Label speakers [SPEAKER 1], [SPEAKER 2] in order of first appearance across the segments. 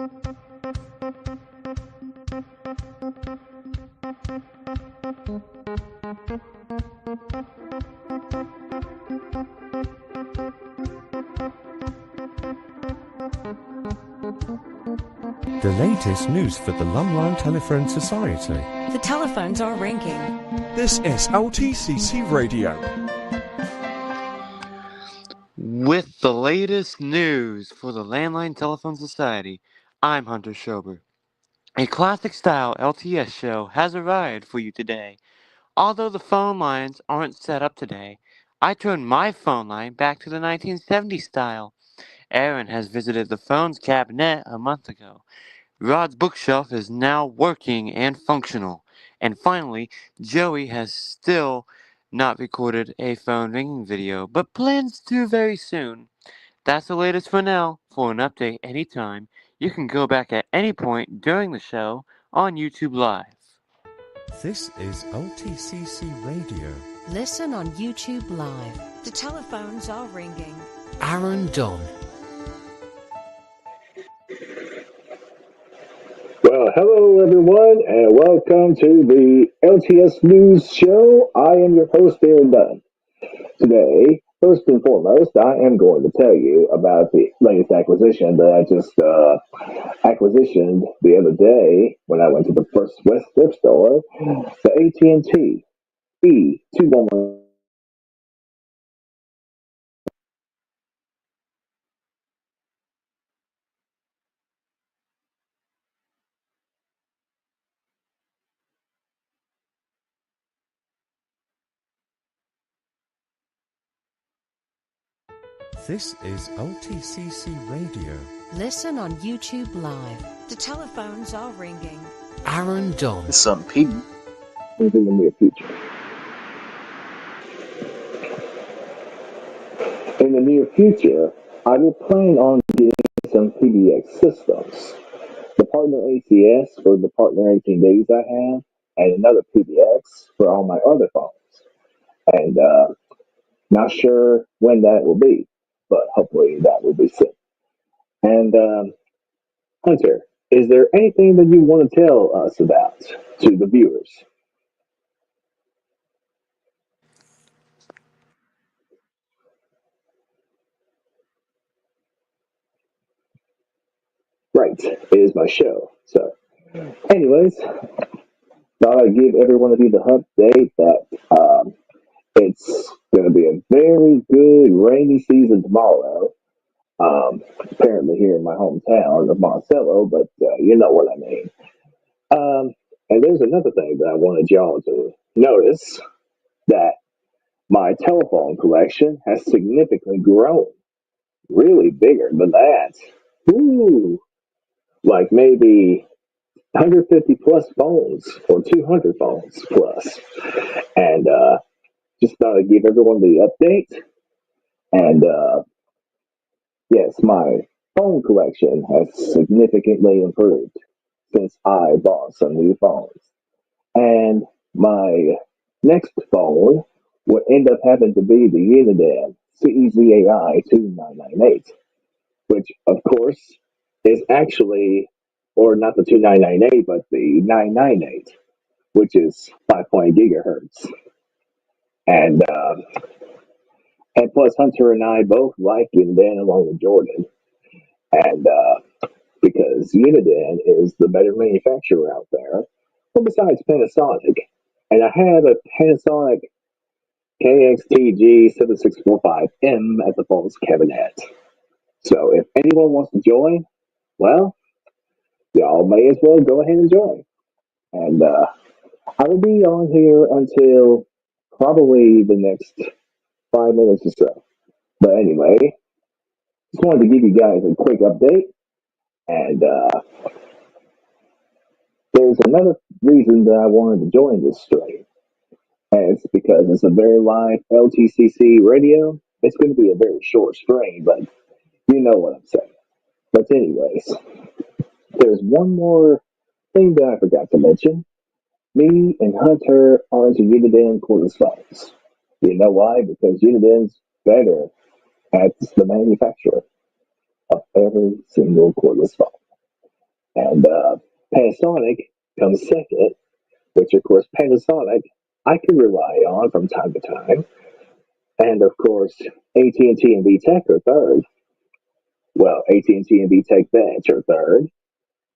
[SPEAKER 1] The latest news for the Lumline Telephone Society.
[SPEAKER 2] The telephones are ringing.
[SPEAKER 3] This is LTCC Radio.
[SPEAKER 4] With the latest news for the Landline Telephone Society, I'm Hunter Schober. A classic-style LTS show has arrived for you today. Although the phone lines aren't set up today, I turned my phone line back to the 1970s style. Aaron has visited the phone's cabinet a month ago. Rod's bookshelf is now working and functional. And finally, Joey has still not recorded a phone ringing video, but plans to very soon. That's the latest for now. For an update anytime, you can go back at any point during the show on YouTube Live.
[SPEAKER 1] This is LTCC Radio.
[SPEAKER 2] Listen on YouTube Live. The telephones are ringing.
[SPEAKER 5] Aaron Dunn.
[SPEAKER 6] Well, hello everyone, and welcome to the LTS News Show. I am your host, Aaron Dunn. Today, first and foremost, I am going to tell you about the latest acquisition that I just acquisitioned the other day when I went to the First West Thrift Store, the AT&T E211.
[SPEAKER 1] This is LTCC Radio.
[SPEAKER 2] Listen on YouTube Live. The telephones are ringing.
[SPEAKER 5] Aaron Dunn.
[SPEAKER 7] Some people
[SPEAKER 6] In the near future. In the near future, I will plan on getting some PBX systems. The partner ACS for the partner 18 days I have, and another PBX for all my other phones. And not sure when that will be, but hopefully that will be soon. And Hunter, is there anything that you want to tell us about to the viewers? Right, it is my show. So, anyways, thought I'd give every one of you the update that it's going to be a very good rainy season tomorrow. Apparently here in my hometown of Monticello, but you know what I mean. And there's another thing that I wanted y'all to notice, that my telephone collection has significantly grown, really bigger than that. Ooh, like maybe 150 plus phones or 200 phones plus. And just thought I'd give everyone the update. And yes, my phone collection has significantly improved since I bought some new phones. And my next phone would end up having to be the Uniden CEZAI 2998, which of course is actually, or not the 2998, but the 998, which is 5.8 gigahertz. And plus Hunter and I both like Uniden along with Jordan. And because Uniden is the better manufacturer out there, well, besides Panasonic. And I have a Panasonic KXTG7645M at the phone's cabinet. So if anyone wants to join, well, y'all may as well go ahead and join. And I will be on here until probably the next 5 minutes or so. But anyway, just wanted to give you guys a quick update. And there's another reason that I wanted to join this stream. And it's because it's a very live LTCC radio. It's going to be a very short stream, but you know what I'm saying. But anyways, there's one more thing that I forgot to mention. Me and Hunter are into Uniden cordless phones. You know why? Because Uniden's better at the manufacturer of every single cordless phone. And Panasonic comes second, which of course Panasonic I can rely on from time to time. And of course AT&T and VTech are third. Well, AT&T and VTech Bench are third.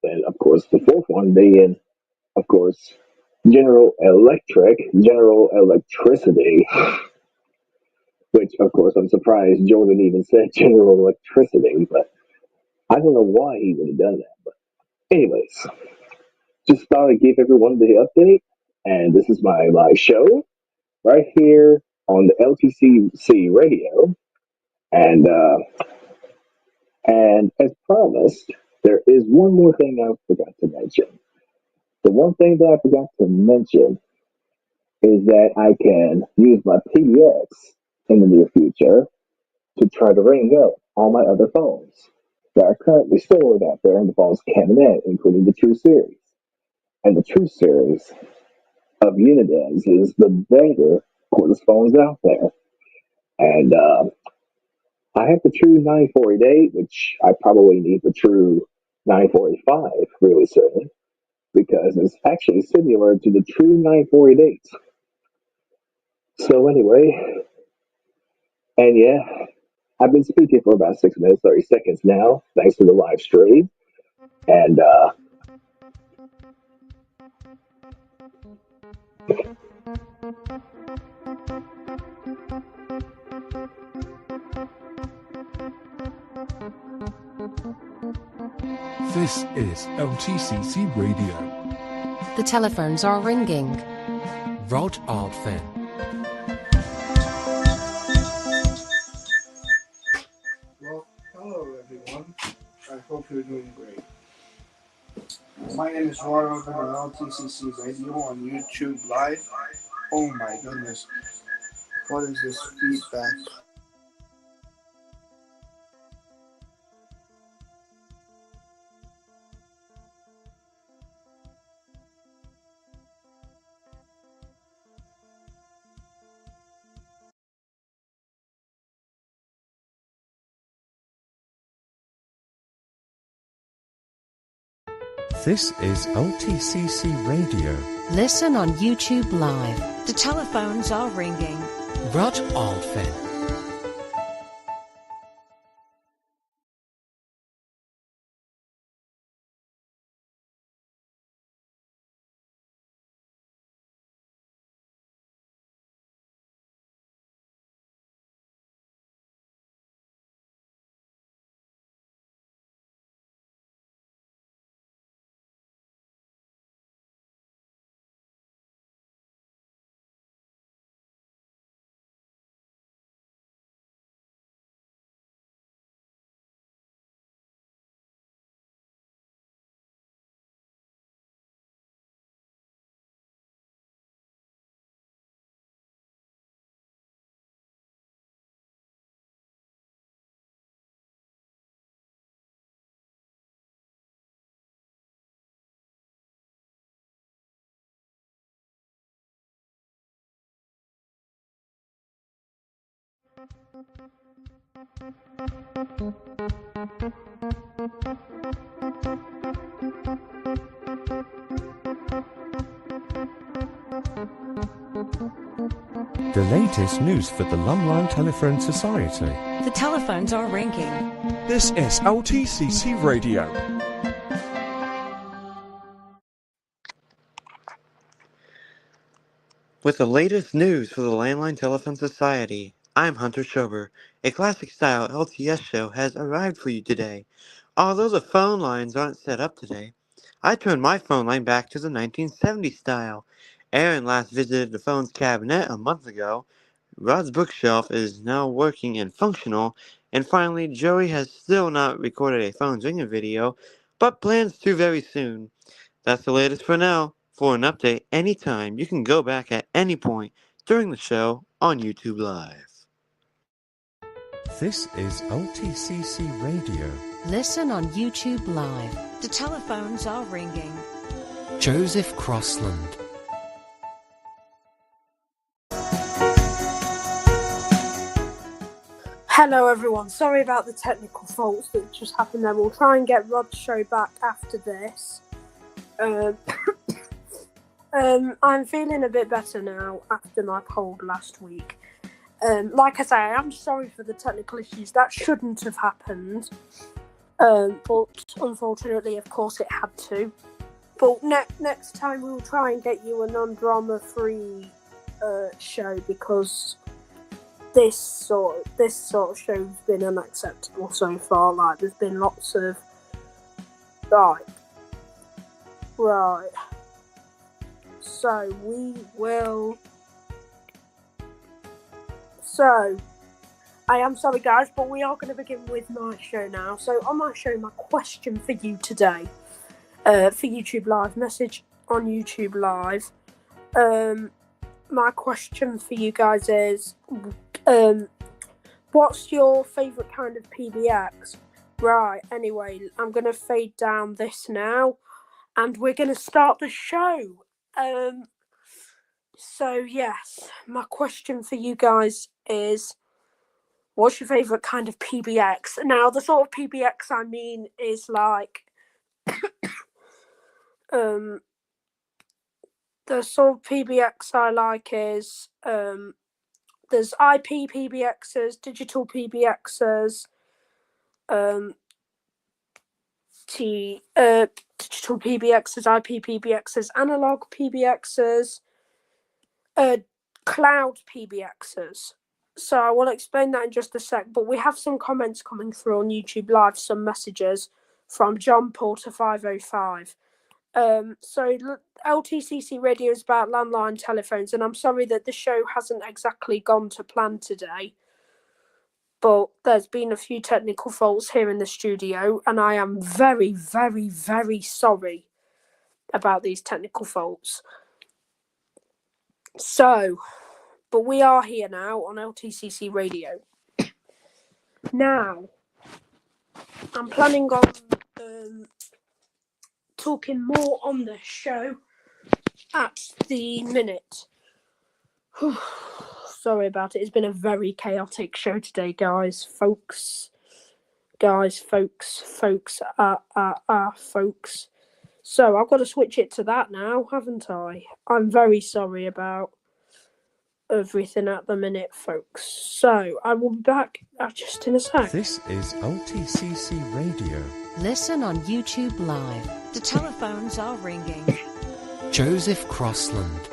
[SPEAKER 6] And of course the fourth one being, of course, General Electricity, which of course I'm surprised Jordan even said General Electricity, but I don't know why he would have done that. But anyways, just thought I'd give everyone the update. And this is my live show right here on the LTCC Radio. And as promised, there is one more thing I forgot to mention. The one thing that I forgot to mention is that I can use my PDX in the near future to try to ring up all my other phones that are currently stored out there in the phone's cabinet, including the True Series. And the True Series of Unidex is the better cordless phones out there. And I have the True 9488, which I probably need the True 9485 really soon because it's actually similar to the True 9488. So anyway, and yeah, I've been speaking for about 6 minutes, 30 seconds now, thanks to the live stream. And
[SPEAKER 3] This is LTCC Radio.
[SPEAKER 2] The telephones are ringing.
[SPEAKER 5] Rod Ardfen.
[SPEAKER 7] Well, hello everyone. I hope you're doing great. My name is Rod Ardfen on LTCC Radio on YouTube Live. Oh my goodness. What is this feedback?
[SPEAKER 1] This is LTCC Radio.
[SPEAKER 2] Listen on YouTube Live. The telephones are ringing.
[SPEAKER 5] Rod Ardfen.
[SPEAKER 1] The latest news for the Lumline Telephone Society.
[SPEAKER 2] The telephones are ringing.
[SPEAKER 3] This is LTCC Radio.
[SPEAKER 4] With the latest news for the Landline Telephone Society, I'm Hunter Schober. A classic-style LTS show has arrived for you today. Although the phone lines aren't set up today, I turned my phone line back to the 1970s style. Aaron last visited the phone's cabinet a month ago. Rod's bookshelf is now working and functional. And finally, Joey has still not recorded a phone's ringing video, but plans to very soon. That's the latest for now. For an update anytime, you can go back at any point during the show on YouTube Live.
[SPEAKER 1] This is LTCC Radio.
[SPEAKER 2] Listen on YouTube Live. The telephones are ringing.
[SPEAKER 5] Joseph Crossland.
[SPEAKER 8] Hello everyone, sorry about the technical faults that just happened there. We'll try and get Rod's show back after this. I'm feeling a bit better now after my cold last week. Like I say, I am sorry for the technical issues. That shouldn't have happened. But unfortunately, of course, it had to. But next time we'll try and get you a non-drama free show, because this sort of show's been unacceptable so far. Like, there's been lots of right. So I am sorry, guys, but we are going to begin with my show now. So on my show, my question for you today, for YouTube Live, message on YouTube Live. My question for you guys is, what's your favourite kind of PBX? Right, anyway, I'm going to fade down this now, and we're going to start the show. So, yes, my question for you guys is, what's your favourite kind of PBX? Now, the sort of PBX I mean is like, the sort of PBX I like is, there's IP PBXs, digital PBXs, digital PBXs, IP PBXs, analog PBXs, cloud PBXs. So I will explain that in just a sec, but we have some comments coming through on YouTube Live, some messages from John Porter 505. So LTCC Radio is about landline telephones, and I'm sorry that the show hasn't exactly gone to plan today, but there's been a few technical faults here in the studio, and I am very, very, very sorry about these technical faults. So, but we are here now on LTCC Radio. Now, I'm planning on talking more on the show at the minute. Sorry about it. It's been a very chaotic show today, folks. So I've got to switch it to that now, haven't I? I'm very sorry about everything at the minute, folks. So I will be back just in a sec.
[SPEAKER 1] This is LTCC Radio.
[SPEAKER 2] Listen on YouTube Live. The telephones are ringing.
[SPEAKER 5] Joseph Crossland.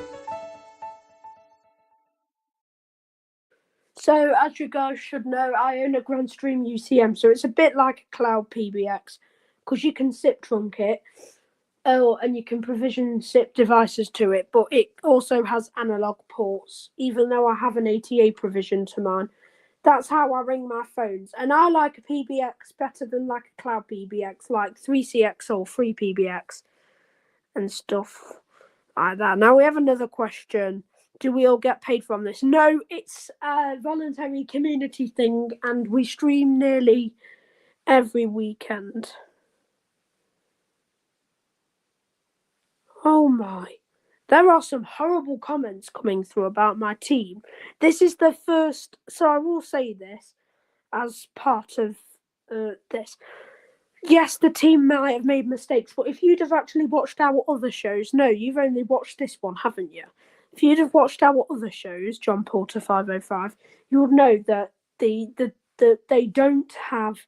[SPEAKER 8] So, as you guys should know, I own a Grandstream UCM, so it's a bit like a cloud PBX, because you can SIP trunk it, and you can provision SIP devices to it, but it also has analog ports, even though I have an ATA provision to mine. That's how I ring my phones, and I like a PBX better than like a cloud PBX, like 3CX or 3PBX and stuff like that. Now we have another question. Do we all get paid from this? No, it's a voluntary community thing, and we stream nearly every weekend. Oh my. There are some horrible comments coming through about my team. This is the first, so I will say this as part of this. Yes, the team might have made mistakes, but if you'd have actually watched our other shows, no, you've only watched this one, haven't you? If you'd have watched our other shows, John Porter 505, you would know that they don't have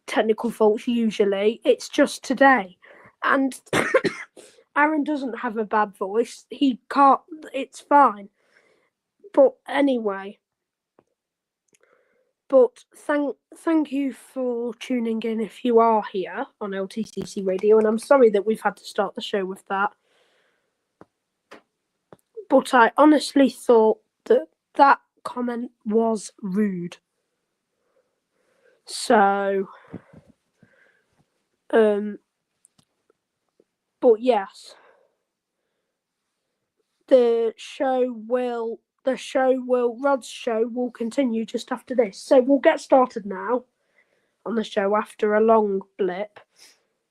[SPEAKER 8] technical faults usually. It's just today. And Aaron doesn't have a bad voice. He can't, it's fine. But anyway. But thank you for tuning in if you are here on LTCC Radio, and I'm sorry that we've had to start the show with that. But I honestly thought that comment was rude. So, but yes, Rod's show will continue just after this. So we'll get started now on the show after a long blip.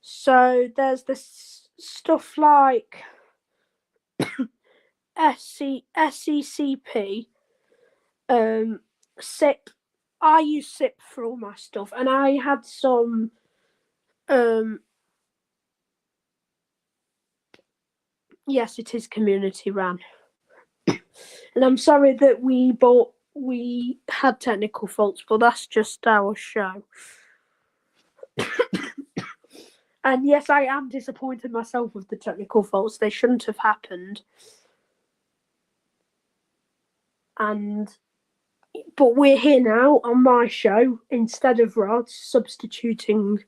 [SPEAKER 8] So there's this stuff like SECP, SIP, I use SIP for all my stuff, and I had some yes, it is community ran. And I'm sorry that we had technical faults, but that's just our show. And yes, I am disappointed myself with the technical faults. They shouldn't have happened. But we're here now on my show instead of Rod substituting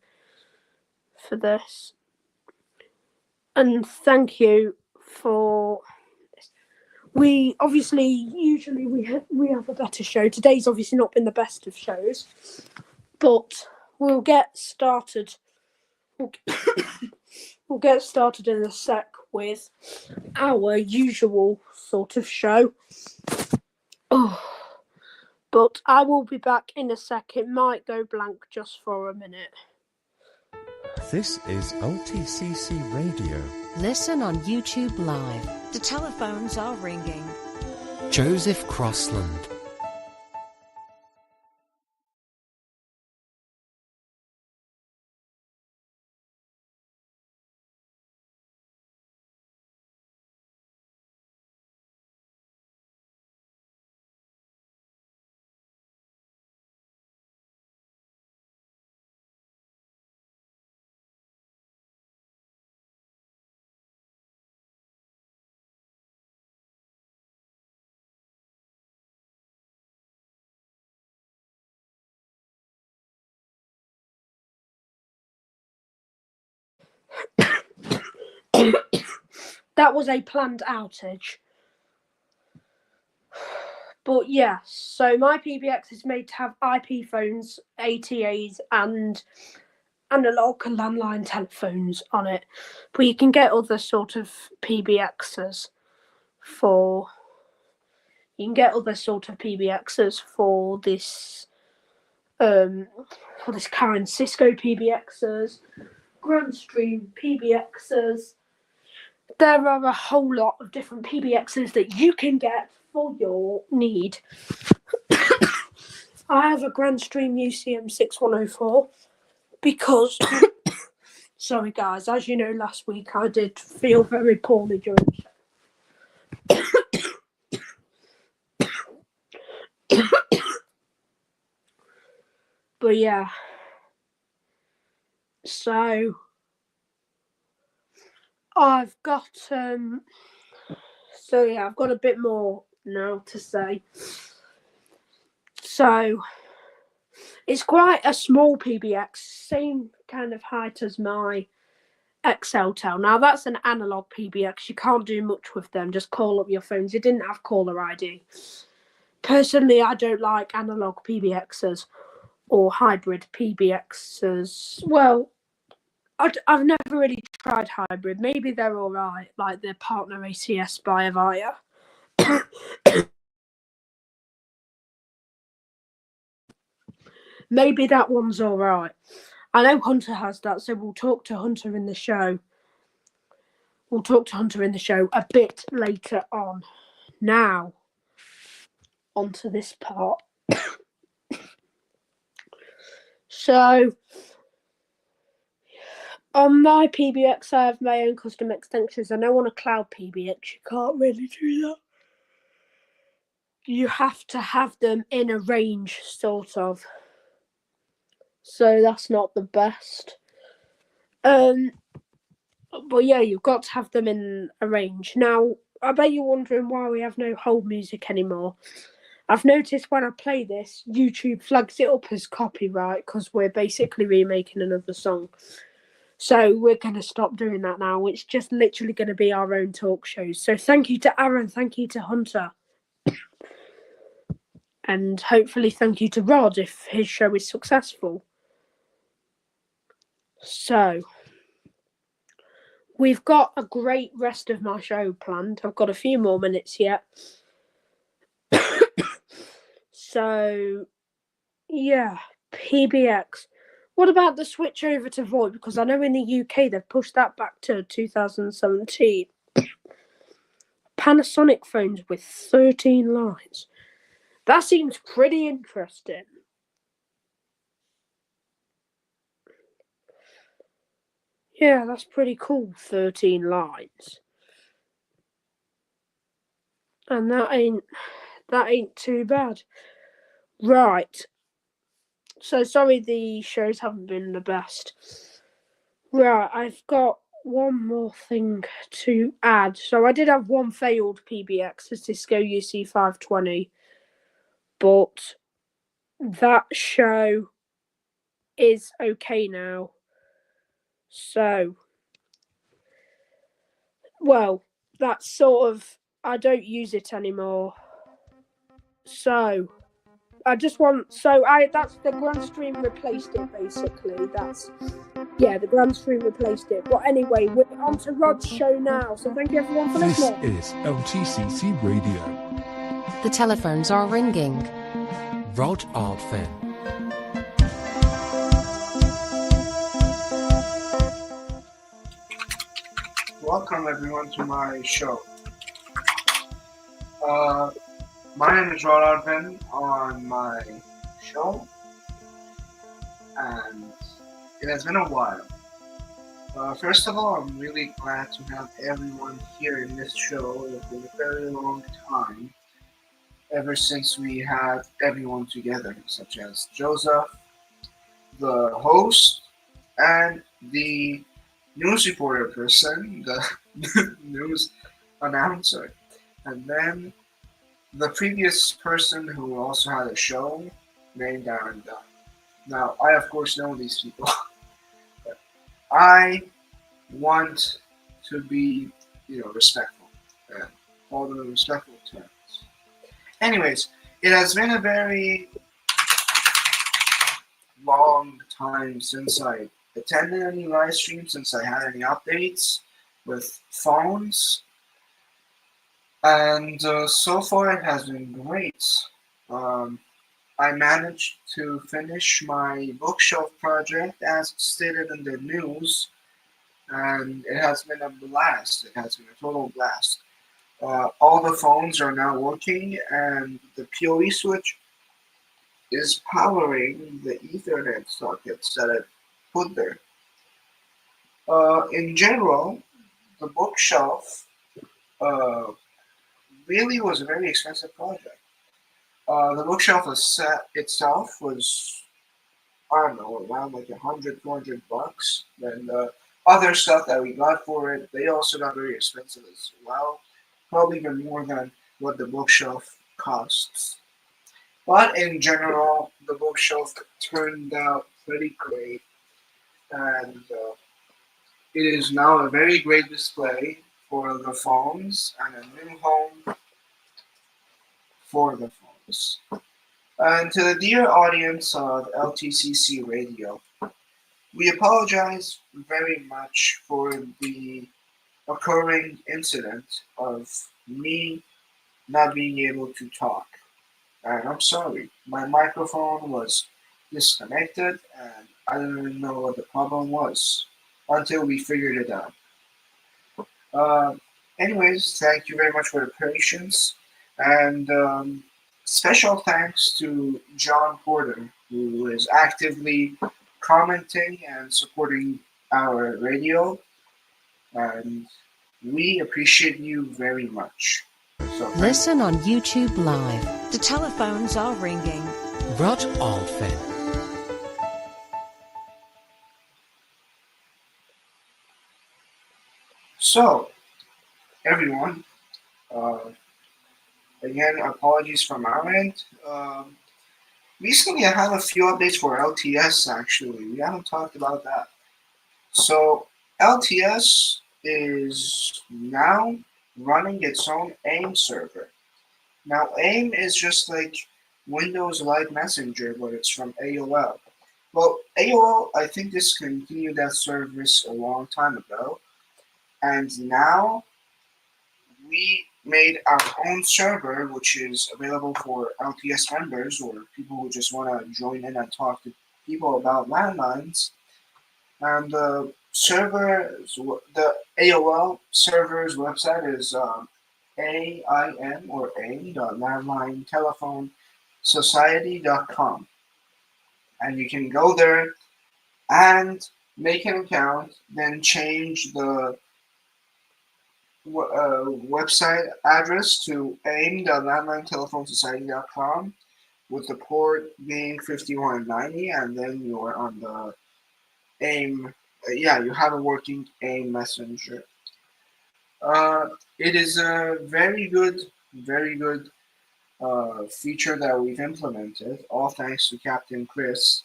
[SPEAKER 8] for this. And thank you for this. We obviously usually we have a better show. Today's obviously not been the best of shows, but we'll get started. We'll get started in a sec with our usual sort of show. Oh, but I will be back in a sec. It might go blank just for a minute.
[SPEAKER 1] This is LTCC Radio.
[SPEAKER 2] Listen on YouTube Live. The telephones are ringing.
[SPEAKER 5] Joseph Crossland.
[SPEAKER 8] That was a planned outage. But yes, so my PBX is made to have IP phones, ATAs, and analog and landline telephones on it. But you can get other sort of PBXs for this current Cisco PBXs, Grandstream PBXs. There are a whole lot of different PBXs that you can get for your need. I have a Grandstream UCM 6104 because, sorry guys, as you know, last week I did feel very poorly during the show. But yeah, so I've got I've got a bit more now to say. So it's quite a small PBX, same kind of height as my XLTEL. Now that's an analog PBX. You can't do much with them. Just call up your phones. It didn't have caller ID. Personally, I don't like analog PBXs or hybrid PBXs. Well, I've never really tried hybrid. Maybe they're all right, like the partner ACS by Avaya. Maybe that one's all right. I know Hunter has that, so we'll talk to Hunter in the show. We'll talk to Hunter in the show a bit later on. Now, onto this part. So, on my PBX, I have my own custom extensions. I know on a cloud PBX, you can't really do that. You have to have them in a range, sort of. So that's not the best. But yeah, you've got to have them in a range. Now, I bet you're wondering why we have no hold music anymore. I've noticed when I play this, YouTube flags it up as copyright because we're basically remaking another song. So we're going to stop doing that now. It's just literally going to be our own talk shows. So thank you to Aaron, thank you to Hunter. And hopefully thank you to Rod if his show is successful. So, we've got a great rest of my show planned. I've got a few more minutes yet. So, yeah, PBX. What about the switch over to VoIP? Because I know in the UK they've pushed that back to 2017. Panasonic phones with 13 lines. That seems pretty interesting. Yeah, that's pretty cool. 13 lines. And that ain't too bad. Right. So sorry the shows haven't been the best. Right, I've got one more thing to add. So I did have one failed PBX, the Cisco UC520, but that show is okay now. So, well, that's sort of, I don't use it anymore. So, that's the Grand Stream replaced it basically. The Grand Stream replaced it. But anyway, we're on to Rod's show now. So thank you everyone for
[SPEAKER 3] This
[SPEAKER 8] listening.
[SPEAKER 3] is LTCC Radio.
[SPEAKER 2] The telephones are ringing.
[SPEAKER 5] Rod Artfin.
[SPEAKER 7] Welcome everyone to my show. My name is Rod Arvin on my show, and it has been a while. First of all, I'm really glad to have everyone here in this show. It's been a very long time, ever since we had everyone together, such as Joseph, the host, and the news reporter person, the news announcer, and then the previous person who also had a show named Aaron Dunn. Now, I of course know these people, but I want to be, respectful and all the respectful terms. Anyways, it has been a very long time since I attended any live stream, since I had any updates with phones. And so far it has been great. I managed to finish my bookshelf project as stated in the news, and it has been a blast. It has been a total blast. All the phones are now working, and the PoE switch is powering the Ethernet sockets that I put there. In general, the bookshelf really was a very expensive project. The bookshelf itself was, I don't know, around like $100-200. Then the other stuff that we got for it, they also got very expensive as well. Probably even more than what the bookshelf costs. But in general, the bookshelf turned out pretty great. And it is now a very great display for the phones and a new home for the phones. And to the dear audience of LTCC Radio, we apologize very much for the occurring incident of me not being able to talk. And I'm sorry, my microphone was disconnected and I didn't even know what the problem was until we figured it out. Anyways, thank you very much for the patience, and special thanks to John Porter, who is actively commenting and supporting our radio, and we appreciate you very much. So
[SPEAKER 2] Listen on YouTube Live. The telephones are ringing.
[SPEAKER 5] Rod Artfin.
[SPEAKER 7] So, everyone, again, apologies from our end. Recently, I have a few updates for LTS, actually. We haven't talked about that. So, LTS is now running its own AIM server. Now, AIM is just like Windows Live Messenger, but it's from AOL. Well, AOL, I think, discontinued that service a long time ago. And now we made our own server, which is available for LTS members or people who just want to join in and talk to people about landlines. And the AOL server's website is AIM or AIM.landlinetelephone society.com. And you can go there and make an account, then change the website address to aim.landlinetelephone.society.com with the port being 5190, and then you're on the AIM. You have a working AIM messenger. It is a very good feature that we've implemented, all thanks to Captain Chris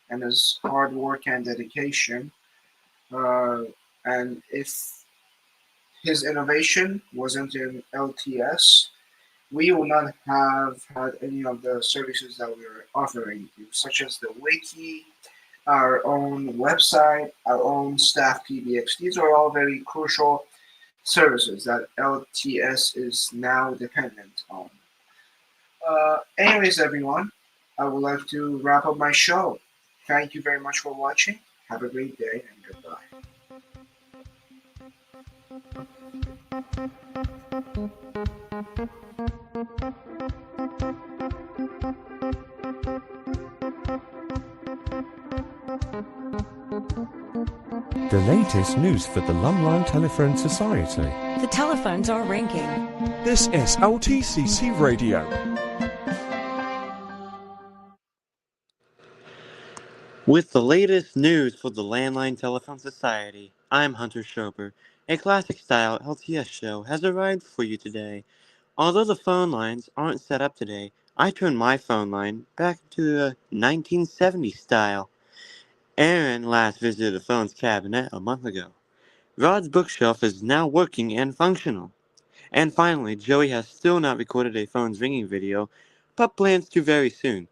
[SPEAKER 7] and his hard work and dedication. And if his innovation wasn't in LTS, we would not have had any of the services that we are offering you, such as the wiki, our own website, our own staff PBX. These are all very crucial services that LTS is now dependent on. Anyways, everyone, I would like to wrap up my show. Thank you very much for watching. Have a great day and goodbye.
[SPEAKER 1] The latest news for the Lumline Telephone Society.
[SPEAKER 2] The telephones are ringing.
[SPEAKER 3] This is LTCC Radio.
[SPEAKER 4] With the latest news for the Landline Telephone Society, I'm Hunter Schober. A classic-style LTS show has arrived for you today. Although the phone lines aren't set up today, I turned my phone line back to the 1970s style. Aaron last visited the phone's cabinet a month ago. Rod's bookshelf is now working and functional. And finally, Joey has still not recorded a phone's ringing video, but plans to very soon.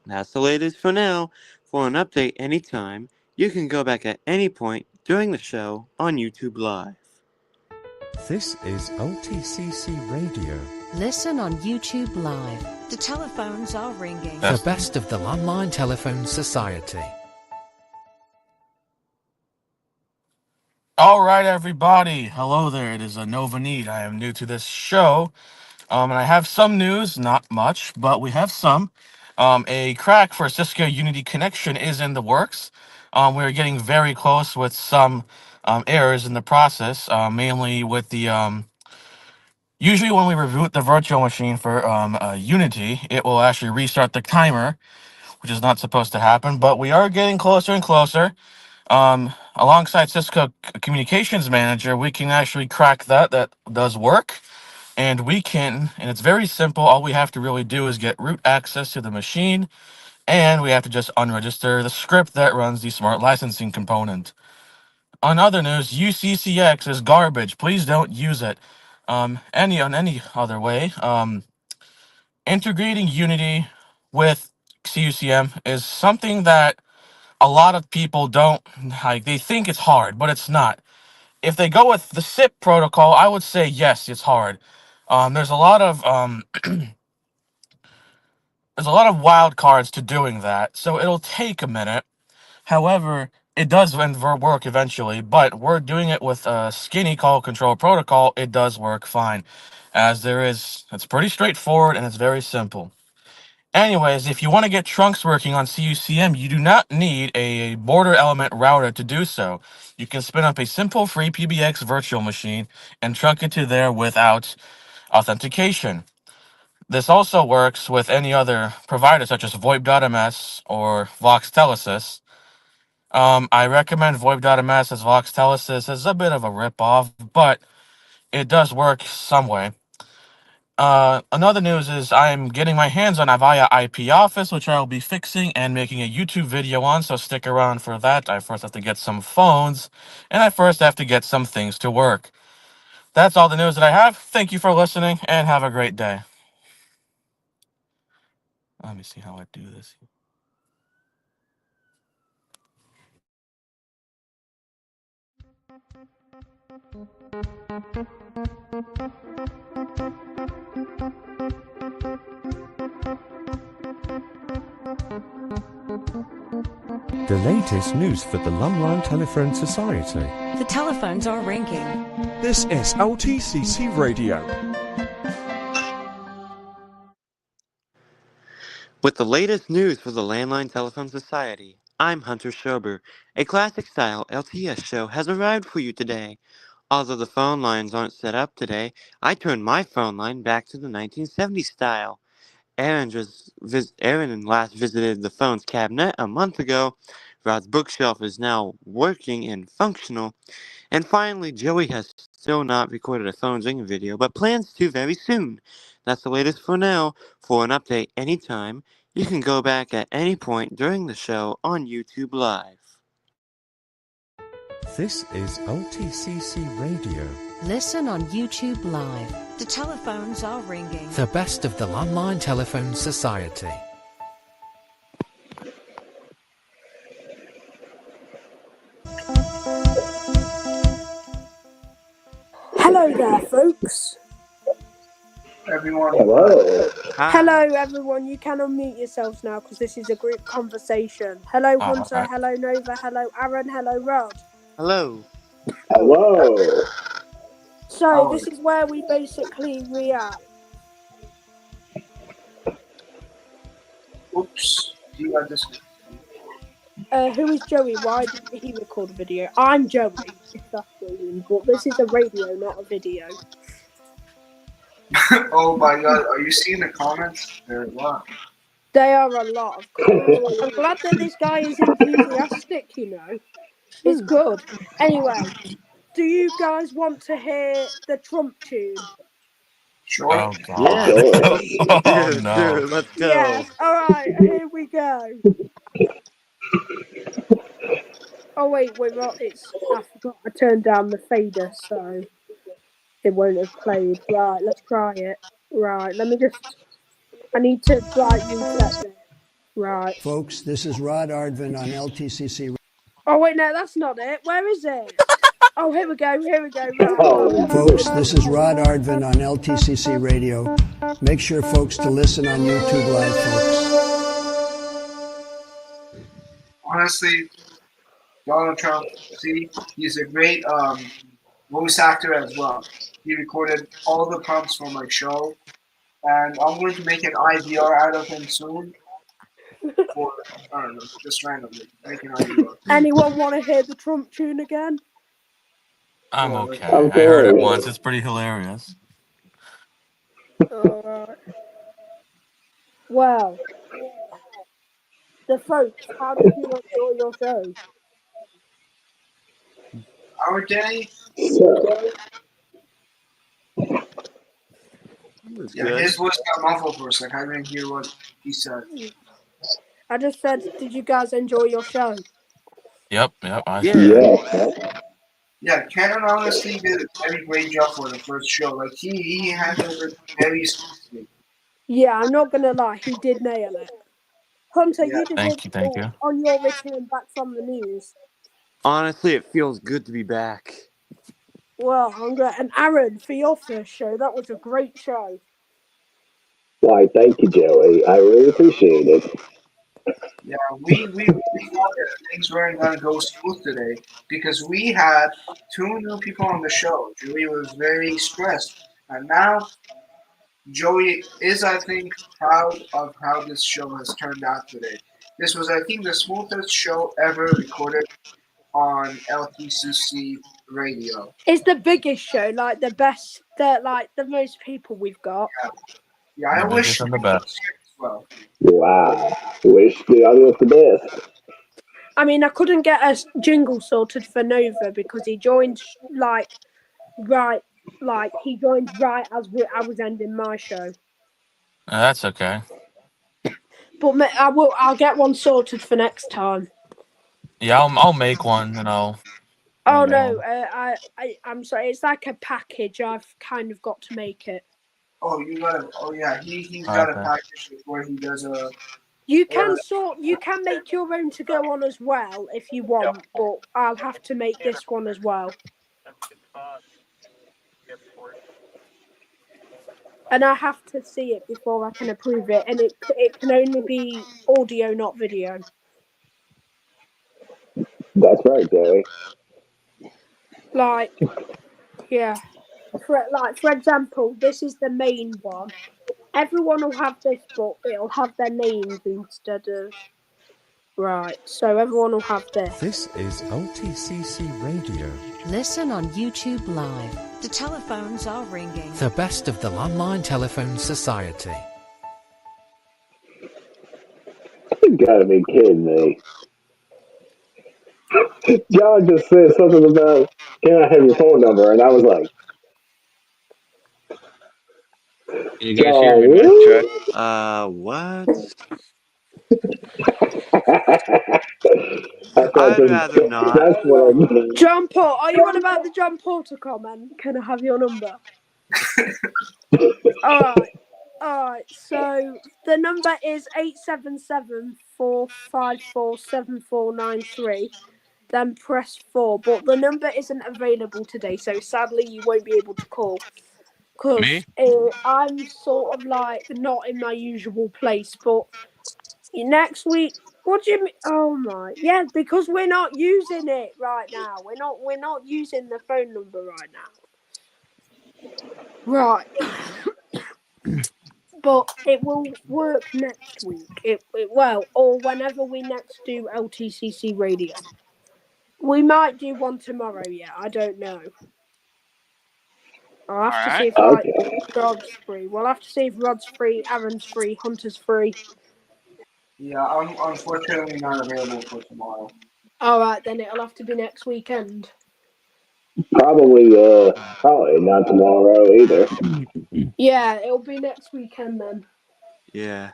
[SPEAKER 4] That's the latest for now. For an update anytime, you can go back at any point during the show on YouTube Live.
[SPEAKER 1] This is LTCC Radio.
[SPEAKER 2] Listen on YouTube Live. The telephones are ringing.
[SPEAKER 5] The best of the Landline Telephone Society.
[SPEAKER 9] All right, everybody. Hello there. It is a Nova Need. I am new to this show, and I have some news, not much, but we have some. A crack for Cisco Unity connection is in the works. We're getting very close with some errors in the process, mainly with the usually when we reboot the virtual machine for Unity, it will actually restart the timer, which is not supposed to happen, but we are getting closer and closer. Alongside Cisco Communications Manager, we can actually crack that. That does work. And it's very simple. All we have to really do is get root access to the machine, and we have to just unregister the script that runs the smart licensing component. On other news, UCCX is garbage. Please don't use it. Any other way. Integrating Unity with CUCM is something that a lot of people don't like. They think it's hard, but it's not. If they go with the SIP protocol, I would say yes, it's hard. There's a lot of wild cards to doing that, so it'll take a minute. However, it does work eventually, but we're doing it with a skinny call control protocol. It does work fine, it's pretty straightforward and it's very simple. Anyways, if you want to get trunks working on CUCM, you do not need a border element router to do so. You can spin up a simple free PBX virtual machine and trunk it to there without authentication. This also works with any other provider such as VoIP.ms or Vox-Telesys. I recommend VoIP.ms as Vox-Telesys as a bit of a ripoff, but it does work some way. Another news is I'm getting my hands on Avaya IP Office, which I will be fixing and making a YouTube video on, so stick around for that. I first have to get some phones, and I first have to get some things to work. That's all the news that I have. Thank you for listening, and have a great day. Let me see how I do this.
[SPEAKER 1] The latest news for the Lumline Telephone Society.
[SPEAKER 2] The telephones are ringing.
[SPEAKER 3] This is LTCC Radio.
[SPEAKER 4] With the latest news for the Landline Telephone Society, I'm Hunter Schober. A classic style LTS show has arrived for you today. Although the phone lines aren't set up today, I turned my phone line back to the 1970s style. Aaron last visited the phone's cabinet a month ago. Rod's bookshelf is now working and functional. And finally, Joey has still not recorded a phone ringing video, but plans to very soon. That's the latest for now. For an update anytime, you can go back at any point during the show on YouTube Live.
[SPEAKER 1] This is LTCC Radio.
[SPEAKER 2] Listen on YouTube Live. The telephones are ringing.
[SPEAKER 5] The best of the Landline Telephone Society.
[SPEAKER 8] Hello there, folks.
[SPEAKER 7] Everyone.
[SPEAKER 6] Hello.
[SPEAKER 4] Hi.
[SPEAKER 8] Hello, everyone. You can unmute yourselves now because this is a group conversation. Hello, Hunter.
[SPEAKER 9] okay.
[SPEAKER 8] Hello, Nova. Hello, Aaron. Hello, Rod.
[SPEAKER 4] Hello.
[SPEAKER 6] Hello.
[SPEAKER 8] So this is where we basically react.
[SPEAKER 7] Oops. You got this.
[SPEAKER 8] Who is Joey? Why did he record a video? I'm Joey, if that's what you mean. But this is a radio, not a video.
[SPEAKER 7] Oh my god, are you seeing the comments? There are a lot.
[SPEAKER 8] They are a lot of comments. I'm glad that this guy is enthusiastic, you know. It's good. Anyway, do you guys want to hear the Trump tune?
[SPEAKER 7] Sure.
[SPEAKER 9] Oh, God.
[SPEAKER 6] Yeah.
[SPEAKER 9] Oh,
[SPEAKER 4] Dude,
[SPEAKER 9] no.
[SPEAKER 4] let's go.
[SPEAKER 8] Yeah. Alright, here we go. Oh wait, what? I forgot I turned down the fader, so it won't have played. Right, let's try it. Right, I need to reset this. Right.
[SPEAKER 10] Folks, this is Rod Ardvin on LTCC.
[SPEAKER 8] Oh wait, no, that's not it. Where is it? Oh, here we go. Right.
[SPEAKER 6] Oh.
[SPEAKER 10] Folks, this is Rod Ardvin on LTCC Radio. Make sure, folks, to listen on YouTube Live, folks.
[SPEAKER 7] Honestly, Donald Trump, see, he's a great voice actor as well. He recorded all the prompts for my show, and I'm going to make an IVR out of him soon. For, I don't know, just randomly, make an IVR.
[SPEAKER 8] Anyone want to hear the Trump tune again?
[SPEAKER 9] I'm okay.
[SPEAKER 6] Of
[SPEAKER 9] I heard it
[SPEAKER 6] course.
[SPEAKER 9] once. It's pretty hilarious.
[SPEAKER 8] Alright. Well, the folks, how did you enjoy your show?
[SPEAKER 7] Our day,
[SPEAKER 6] So,
[SPEAKER 7] yeah, his voice got muffled for a sec. I didn't hear what he said.
[SPEAKER 8] I just said, did you guys enjoy your show?
[SPEAKER 9] Yep. I
[SPEAKER 4] Yeah.
[SPEAKER 6] yeah.
[SPEAKER 7] Yeah, Cannon honestly did a very great job for the first show. Like he handled it very smoothly.
[SPEAKER 8] Yeah, I'm not gonna lie, he did nail it. Hunter,
[SPEAKER 7] Yeah.
[SPEAKER 8] you did
[SPEAKER 9] Thank you.
[SPEAKER 8] on your return back from the news.
[SPEAKER 4] Honestly, it feels good to be back.
[SPEAKER 8] Well, I'm glad. And Aaron, for your first show, that was a great show.
[SPEAKER 6] Why, thank you, Joey. I really appreciate it.
[SPEAKER 7] Yeah, we thought that things weren't gonna go smooth today because we had 2 new people on the show. Joey was very stressed, and now Joey is, I think, proud of how this show has turned out today. This was, I think, the smoothest show ever recorded on LTCC Radio.
[SPEAKER 8] It's the biggest show, like the best, the most people we've got.
[SPEAKER 7] Yeah, I
[SPEAKER 9] The
[SPEAKER 7] wish
[SPEAKER 9] biggest and the
[SPEAKER 7] Joey was
[SPEAKER 9] best.
[SPEAKER 7] here as well.
[SPEAKER 6] Wow. Wish the audience the best.
[SPEAKER 8] I mean, I couldn't get a jingle sorted for Nova because he joined he joined right as I was ending my show.
[SPEAKER 9] That's okay.
[SPEAKER 8] But I'll get one sorted for next time.
[SPEAKER 9] Yeah, I'll make one and I'll.
[SPEAKER 8] Oh no, I'm sorry. It's like a package. I've kind of got to make it.
[SPEAKER 7] Oh, you gotta. Oh yeah, he's got a package where he does a.
[SPEAKER 8] You can make your own to go on as well if you want, but I'll have to make this one as well. And I have to see it before I can approve it, and it can only be audio, not video.
[SPEAKER 6] That's right, Joey.
[SPEAKER 8] For example, this is the main one. Everyone will have this, but it'll have their names instead of Right, so everyone will have this.
[SPEAKER 1] This is LTCC Radio.
[SPEAKER 2] Listen on YouTube Live. The telephones are ringing.
[SPEAKER 5] The best of the Landline Telephone Society.
[SPEAKER 6] You gotta be kidding me. John just said something about, can I have your phone number? And I was like,
[SPEAKER 11] You guys hear
[SPEAKER 6] John,
[SPEAKER 11] me, right?
[SPEAKER 6] really?
[SPEAKER 4] What?
[SPEAKER 6] I thought
[SPEAKER 4] I'd rather not.
[SPEAKER 6] that's what I
[SPEAKER 8] John Paul, are you on about the John Porter comment? Can I have your number? Alright, so the number is 877-454-7493. Then press 4, but the number isn't available today, so sadly you won't be able to call. Because I'm sort of like not in my usual place, but next week, what do you mean? Oh my, yeah, because we're not using it right now. We're not using the phone number right now. Right. But it will work next week. Or whenever we next do LTCC Radio. We might do one tomorrow, yeah, I don't know. I'll have to see if Rod's free. We'll have to see if Rod's free, Aaron's free, Hunter's free.
[SPEAKER 7] Yeah, I'm unfortunately not available for tomorrow.
[SPEAKER 8] Alright, then it'll have to be next weekend.
[SPEAKER 6] probably not tomorrow either.
[SPEAKER 8] Yeah, it'll be next weekend then.
[SPEAKER 4] Yeah.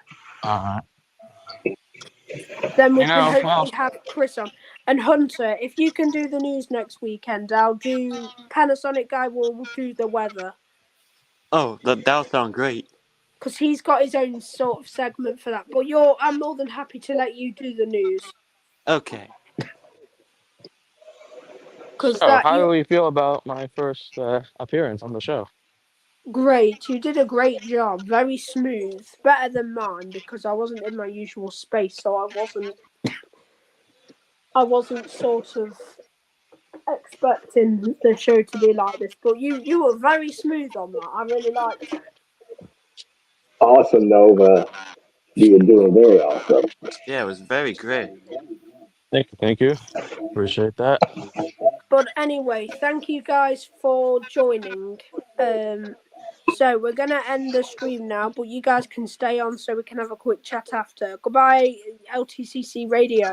[SPEAKER 8] Then we can hopefully have Chris on. And Hunter, if you can do the news next weekend, I'll do Panasonic guy will do the weather.
[SPEAKER 4] Oh, that'll sound great.
[SPEAKER 8] Because he's got his own sort of segment for that. But I'm more than happy to let you do the news.
[SPEAKER 4] Okay.
[SPEAKER 9] How do we feel about my first appearance on the show?
[SPEAKER 8] Great. You did a great job. Very smooth. Better than mine because I wasn't in my usual space, so I wasn't sort of expecting the show to be like this. But you were very smooth on that. I really liked it.
[SPEAKER 6] Awesome, Nova. You were doing very awesome.
[SPEAKER 4] Yeah, it was very great.
[SPEAKER 9] Thank you. Appreciate that.
[SPEAKER 8] But anyway, thank you guys for joining. So we're going to end the stream now, but you guys can stay on so we can have a quick chat after. Goodbye, LTCC Radio.